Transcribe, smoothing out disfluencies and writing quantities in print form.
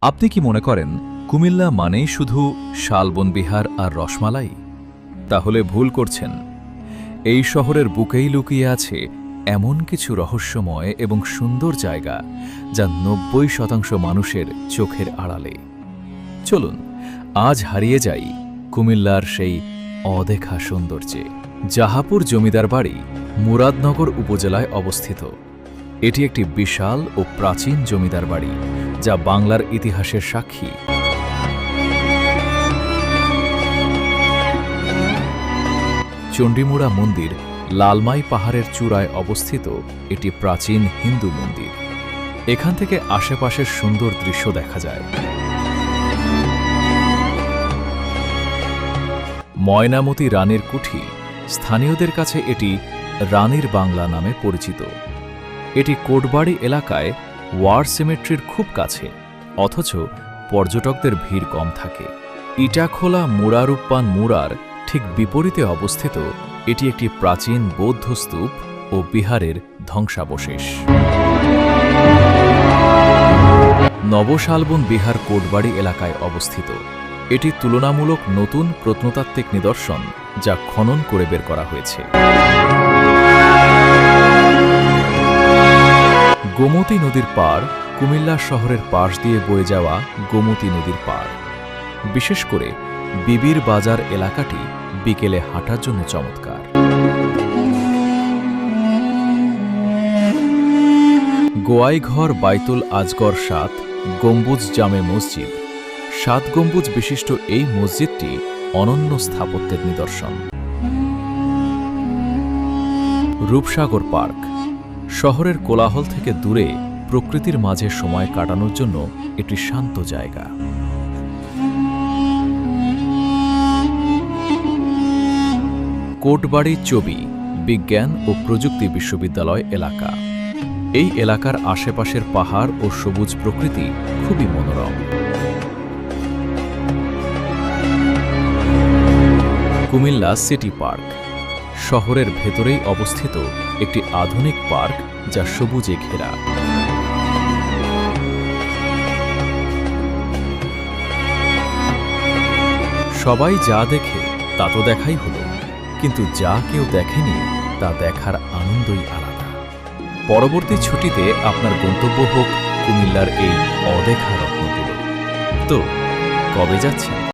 আপনি কি মনে করেন কুমিল্লা মানেই শুধু শালবন বিহার আর রসমালাই? তাহলে ভুল করছেন। এই শহরের বুকেই লুকিয়ে আছে এমন কিছু রহস্যময় এবং সুন্দর জায়গা যা ৯০% মানুষের চোখের আড়ালে। চলুন আজ হারিয়ে যাই কুমিল্লার সেই অদেখা সৌন্দর্যে। জাহাপুর জমিদার বাড়ি মুরাদনগর উপজেলায় অবস্থিত। এটি একটি বিশাল ও প্রাচীন জমিদার বাড়ি যা বাংলার ইতিহাসের সাক্ষী। চণ্ডীমুড়া মন্দির লালমাই পাহাড়ের চূড়ায় অবস্থিত এটি প্রাচীন হিন্দু মন্দির। এখান থেকে আশেপাশের সুন্দর দৃশ্য দেখা যায়। ময়নামতি রানীর কুঠি, স্থানীয়দের কাছে এটি রানীর বাংলা নামে পরিচিত। এটি কোটবাড়ি এলাকায় ওয়ার সিমেট্রির খুব কাছে, অথচ পর্যটকদের ভিড় কম থাকে। ইটাখোলা মুড়ারুপ্পান মুড়ার ঠিক বিপরীতে অবস্থিত এটি একটি প্রাচীন বৌদ্ধ স্তূপ ও বিহারের ধ্বংসাবশেষ। নবশালবন বিহার কোটবাড়ি এলাকায় অবস্থিত। এটি তুলনামূলক নতুন প্রত্নতাত্ত্বিক নিদর্শন যা খনন করে বের করা হয়েছে। গোমতী নদীর পাড় কুমিল্লা শহরের পাশ দিয়ে বয়ে যাওয়া গোমতী নদীর পাড়। বিশেষ করে বিবির বাজার এলাকাটি বিকেলে হাঁটার জন্য চমৎকার। গোয়াইঘর বাইতুল আজগর ৭ গম্বুজ জামে মসজিদ। ৭ গম্বুজ বিশিষ্ট এই মসজিদটি অনন্য স্থাপত্যের নিদর্শন। রূপসাগর পার্ক শহরের কোলাহল থেকে দূরে প্রকৃতির মাঝে সময় কাটানোর জন্য এটি শান্ত জায়গা। কোটবাড়ি চবি বিজ্ঞান ও প্রযুক্তি বিশ্ববিদ্যালয় এলাকা। এই এলাকার আশেপাশের পাহাড় ও সবুজ প্রকৃতি খুবই মনোরম। কুমিল্লা সিটি পার্ক শহরের ভেতরেই অবস্থিত একটি আধুনিক পার্ক যা সবুজে ঘেরা। সবাই যা দেখে তা তো দেখাই হলো, কিন্তু যা কেউ দেখেনি তা দেখার আনন্দই আলাদা। পরবর্তী ছুটিতে আপনার গন্তব্য হোক কুমিল্লার এই অদেখা রত্নগুলো। তো কবে যাচ্ছেন?